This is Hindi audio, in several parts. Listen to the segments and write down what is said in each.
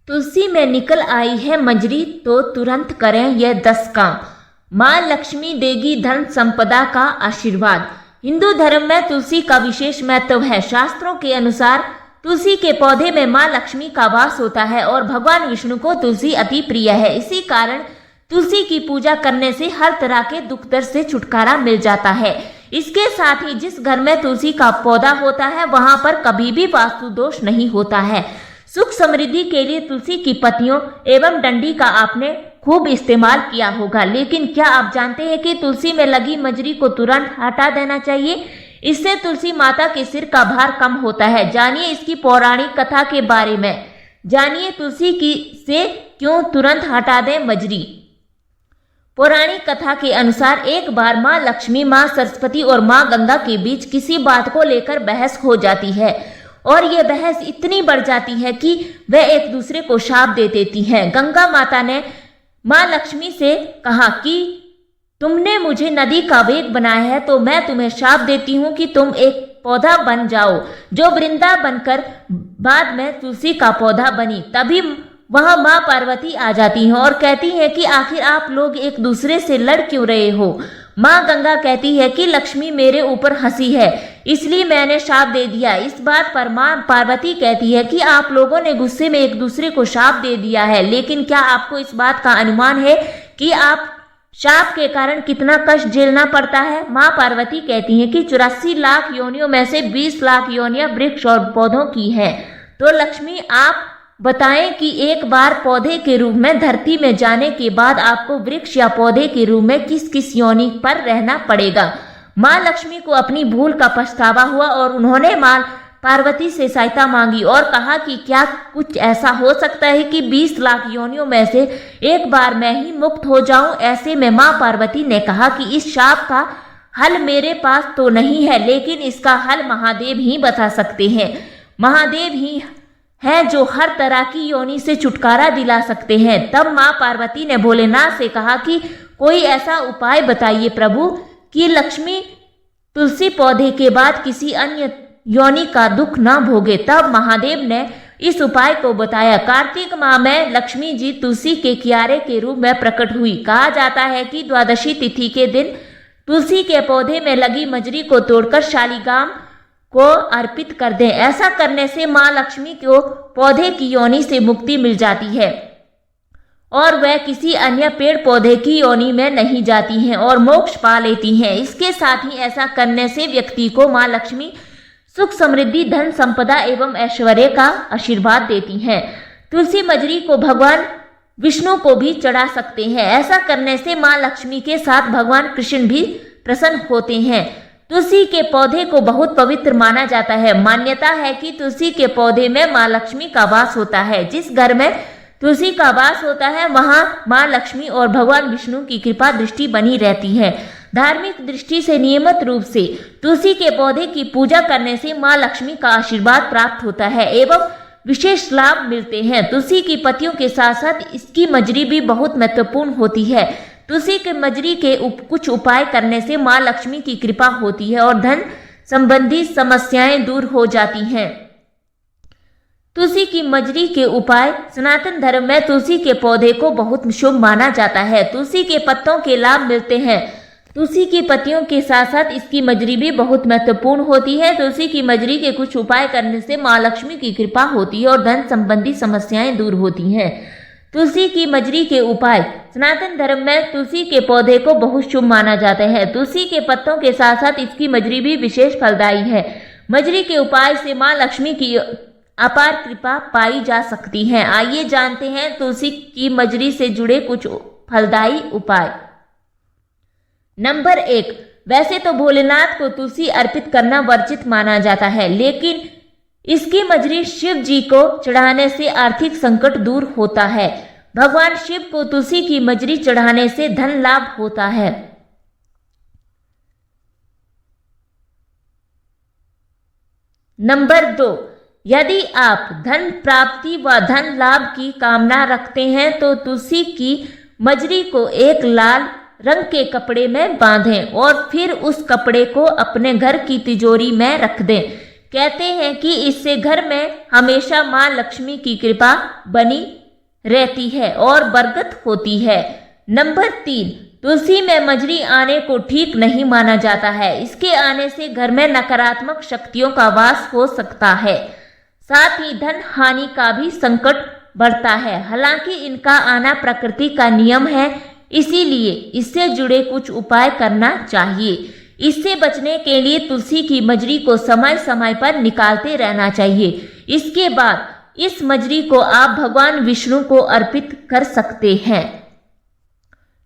तुलसी में निकल आई है मजरी तो तुरंत करें यह 10 काम। माँ लक्ष्मी देगी धन संपदा का आशीर्वाद। हिंदू धर्म में तुलसी का विशेष महत्व है। शास्त्रों के अनुसार तुलसी के पौधे में माँ लक्ष्मी का वास होता है और भगवान विष्णु को तुलसी अति प्रिय है। इसी कारण तुलसी की पूजा करने से हर तरह के दुख दर्द से छुटकारा मिल जाता है। इसके साथ ही जिस घर में तुलसी का पौधा होता है वहां पर कभी भी वास्तु दोष नहीं होता है। सुख समृद्धि के लिए तुलसी की पत्तियों एवं डंडी का आपने खूब इस्तेमाल किया होगा, लेकिन क्या आप जानते हैं कि तुलसी में लगी मजरी को तुरंत हटा देना चाहिए? इससे तुलसी माता के सिर का भार कम होता है। जानिए इसकी पौराणिक कथा के बारे में। जानिए तुलसी की से क्यों तुरंत हटा दें मजरी। पौराणिक कथा के अनुसार एक बार माँ लक्ष्मी, माँ सरस्वती और माँ गंगा के बीच किसी बात को लेकर बहस हो जाती है और ये बहस इतनी बढ़ जाती है कि वह एक दूसरे को शाप दे देती हैं। गंगा माता ने माँ लक्ष्मी से कहा कि तुमने मुझे नदी का वेग बनाया है तो मैं तुम्हें शाप देती हूँ कि तुम एक पौधा बन जाओ जो वृंदा बनकर बाद में तुलसी का पौधा बनी। तभी वहां माँ पार्वती आ जाती हैं और कहती हैं कि आखिर आप लोग एक दूसरे से लड़ क्यों रहे हो। माँ गंगा कहती है कि लक्ष्मी मेरे ऊपर हंसी है इसलिए मैंने शाप दे दिया। इस बात पर माँ पार्वती कहती है कि आप लोगों ने गुस्से में एक दूसरे को शाप दे दिया है, लेकिन क्या आपको इस बात का अनुमान है कि आप शाप के कारण कितना कष्ट झेलना पड़ता है? माँ पार्वती कहती हैं कि 84 लाख योनियों में से 20 लाख योनियां वृक्ष और पौधों की है। तो लक्ष्मी आप बताएं कि एक बार पौधे के रूप में धरती में जाने के बाद आपको वृक्ष या पौधे के रूप में किस किस योनि पर रहना पड़ेगा। माँ लक्ष्मी को अपनी भूल का पछतावा हुआ और उन्होंने माँ पार्वती से सहायता मांगी और कहा कि क्या कुछ ऐसा हो सकता है कि 20 लाख योनियों में से एक बार मैं ही मुक्त हो जाऊं। ऐसे में माँ पार्वती ने कहा कि इस शाप का हल मेरे पास तो नहीं है, लेकिन इसका हल महादेव ही बता सकते हैं। महादेव ही है जो हर तरह की योनि से छुटकारा दिला सकते हैं। तब माँ पार्वती ने भोलेनाथ से कहा कि कोई ऐसा उपाय बताइए प्रभु कि लक्ष्मी तुलसी पौधे के बाद किसी अन्य योनि का दुख न भोगे। तब महादेव ने इस उपाय को बताया। कार्तिक माह में लक्ष्मी जी तुलसी के कियारे के रूप में प्रकट हुई। कहा जाता है कि द्वादशी तिथि के दिन तुलसी के पौधे में लगी मजरी को तोड़कर शालिग्राम को अर्पित कर दें। ऐसा करने से माँ लक्ष्मी को पौधे की योनि से मुक्ति मिल जाती है और वह किसी अन्य पेड़ पौधे की योनि में नहीं जाती हैं और मोक्ष पा लेती हैं। इसके साथ ही ऐसा करने से व्यक्ति को माँ लक्ष्मी सुख समृद्धि धन संपदा एवं ऐश्वर्य का आशीर्वाद देती हैं। तुलसी मजरी को भगवान विष्णु को भी चढ़ा सकते हैं। ऐसा करने से माँ लक्ष्मी के साथ भगवान कृष्ण भी प्रसन्न होते हैं। तुलसी के पौधे को बहुत पवित्र माना जाता है। मान्यता है कि तुलसी के पौधे में माँ लक्ष्मी का वास होता है। जिस घर में तुलसी का वास होता है वहां माँ लक्ष्मी और भगवान विष्णु की कृपा दृष्टि बनी रहती है। धार्मिक दृष्टि से नियमित रूप से तुलसी के पौधे की पूजा करने से माँ लक्ष्मी का आशीर्वाद प्राप्त होता है एवं विशेष लाभ मिलते हैं। तुलसी की पत्तियों के साथ साथ इसकी मजरी भी बहुत महत्वपूर्ण होती है। तुलसी के मजरी के कुछ उपाय करने से माँ लक्ष्मी की कृपा होती है और धन संबंधी समस्याएं दूर हो जाती हैं। तुलसी की मजरी के उपाय। सनातन धर्म में तुलसी के पौधे को बहुत शुभ माना जाता है। तुलसी के पत्तों के लाभ मिलते हैं। तुलसी की पत्तियों के साथ साथ इसकी मजरी भी बहुत महत्वपूर्ण होती है। तुलसी की मजरी के कुछ उपाय करने से माँ लक्ष्मी की कृपा होती है और धन संबंधी समस्याएं दूर होती हैं। तुलसी की मजरी के उपाय। सनातन धर्म में तुलसी के पौधे को बहुत शुभ माना जाता है। तुलसी के पत्तों के साथ साथ इसकी मजरी भी विशेष फलदायी है। मजरी के उपाय से माँ लक्ष्मी की अपार कृपा पाई जा सकती है। आइए जानते हैं तुलसी की मजरी से जुड़े कुछ फलदायी उपाय। नंबर 1, वैसे तो भोलेनाथ को तुलसी अर्पित करना वर्जित माना जाता है, लेकिन इसकी मजरी शिव जी को चढ़ाने से आर्थिक संकट दूर होता है। भगवान शिव को तुलसी की मजरी चढ़ाने से धन लाभ होता है। नंबर 2, यदि आप धन प्राप्ति व धन लाभ की कामना रखते हैं तो तुलसी की मजरी को एक लाल रंग के कपड़े में बांधें और फिर उस कपड़े को अपने घर की तिजोरी में रख दें। कहते हैं कि इससे घर में हमेशा मां लक्ष्मी की कृपा बनी रहती है और बरकत होती है। नंबर 3, तुलसी में मजरी आने को ठीक नहीं माना जाता है। इसके आने से घर में नकारात्मक शक्तियों का वास हो सकता है, साथ ही धन हानि का भी संकट बढ़ता है। हालांकि इनका आना प्रकृति का नियम है, इसीलिए इससे जुड़े कुछ उपाय करना चाहिए। इससे बचने के लिए तुलसी की मजरी को समय समय पर निकालते रहना चाहिए। इसके बाद इस मजरी को आप भगवान विष्णु को अर्पित कर सकते हैं।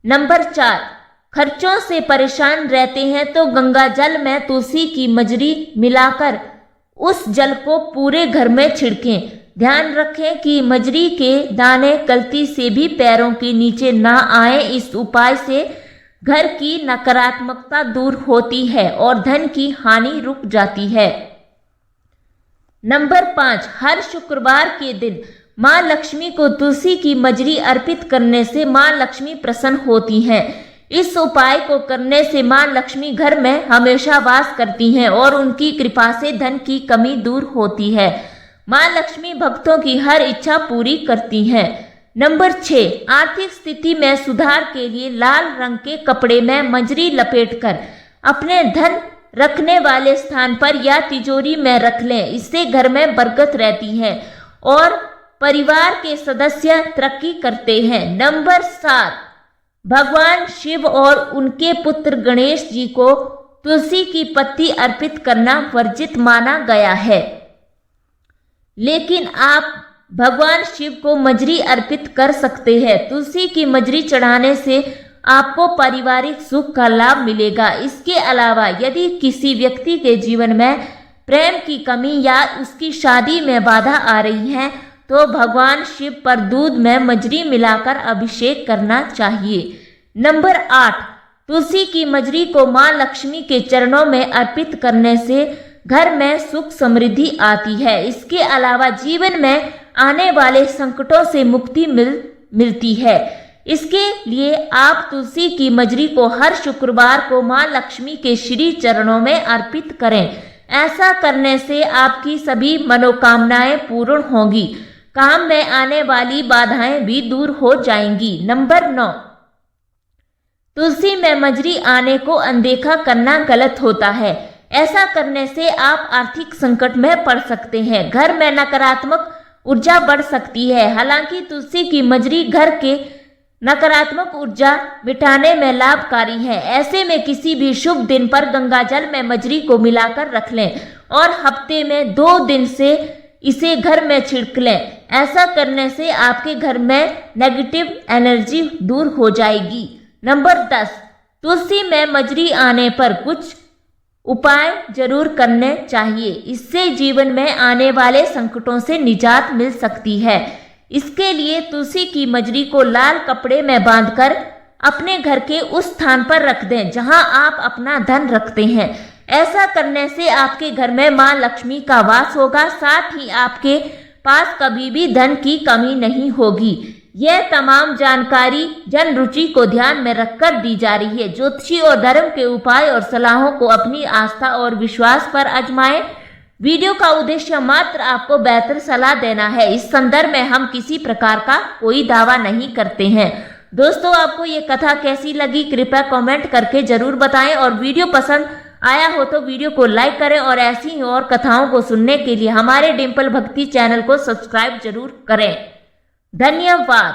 नंबर 4, खर्चों से परेशान रहते हैं तो गंगा जल में तुलसी की मजरी मिलाकर उस जल को पूरे घर में छिड़कें। ध्यान रखें कि मजरी के दाने गलती से भी पैरों के नीचे ना आए। इस उपाय से घर की नकारात्मकता दूर होती है और धन की हानि रुक जाती है। नंबर 5, हर शुक्रवार के दिन मां लक्ष्मी को तुलसी की मजरी अर्पित करने से मां लक्ष्मी प्रसन्न होती हैं। इस उपाय को करने से मां लक्ष्मी घर में हमेशा वास करती हैं और उनकी कृपा से धन की कमी दूर होती है। मां लक्ष्मी भक्तों की हर इच्छा पूरी करती हैं। नंबर 6, आर्थिक स्थिति में सुधार के लिए लाल रंग के कपड़े में मजरी लपेटकर अपने धन रखने वाले स्थान पर या तिजोरी में रख लें। इससे घर में बरकत रहती है और परिवार के सदस्य तरक्की करते हैं। नंबर 7, भगवान शिव और उनके पुत्र गणेश जी को तुलसी की पत्ती अर्पित करना वर्जित माना गया है, लेकिन आप भगवान शिव को मजरी अर्पित कर सकते हैं। तुलसी की मजरी चढ़ाने से आपको पारिवारिक सुख का लाभ मिलेगा। इसके अलावा यदि किसी व्यक्ति के जीवन में प्रेम की कमी या उसकी शादी में बाधा आ रही है तो भगवान शिव पर दूध में मजरी मिलाकर अभिषेक करना चाहिए। नंबर 8, तुलसी की मजरी को मां लक्ष्मी के चरणों में अर्पित करने से घर में सुख समृद्धि आती है। इसके अलावा जीवन में आने वाले संकटों से मुक्ति मिलती है। इसके लिए आप तुलसी की मजरी को हर शुक्रवार को मां लक्ष्मी के श्री चरणों में अर्पित करें। ऐसा करने से आपकी सभी मनोकामनाएं पूर्ण होंगी, काम में आने वाली बाधाएं भी दूर हो जाएंगी। नंबर 9, तुलसी में मजरी आने को अनदेखा करना गलत होता है। ऐसा करने से आप आर्थिक संकट में पड़ सकते हैं, घर में नकारात्मक ऊर्जा बढ़ सकती है। हालांकि तुलसी की मजरी घर के नकारात्मक ऊर्जा मिटाने में लाभकारी है। ऐसे में किसी भी शुभ दिन पर गंगा जल में मजरी को मिलाकर रख लें और हफ्ते में 2 दिन से इसे घर में छिड़क लें। ऐसा करने से आपके घर में नेगेटिव एनर्जी दूर हो जाएगी। नंबर 10, तुलसी में मजरी आने पर कुछ उपाय जरूर करने चाहिए। इससे जीवन में आने वाले संकटों से निजात मिल सकती है। इसके लिए तुलसी की मजरी को लाल कपड़े में बांधकर अपने घर के उस स्थान पर रख दें जहां आप अपना धन रखते हैं। ऐसा करने से आपके घर में मां लक्ष्मी का वास होगा, साथ ही आपके पास कभी भी धन की कमी नहीं होगी। यह तमाम जानकारी जन रुचि को ध्यान में रखकर दी जा रही है। ज्योतिषी और धर्म के उपाय और सलाहों को अपनी आस्था और विश्वास पर आजमाएं। वीडियो का उद्देश्य मात्र आपको बेहतर सलाह देना है। इस संदर्भ में हम किसी प्रकार का कोई दावा नहीं करते हैं। दोस्तों, आपको ये कथा कैसी लगी कृपया कमेंट करके जरूर बताएं और वीडियो पसंद आया हो तो वीडियो को लाइक करें और ऐसी ही और कथाओं को सुनने के लिए हमारे डिम्पल भक्ति चैनल को सब्सक्राइब जरूर करें। धन्यवाद।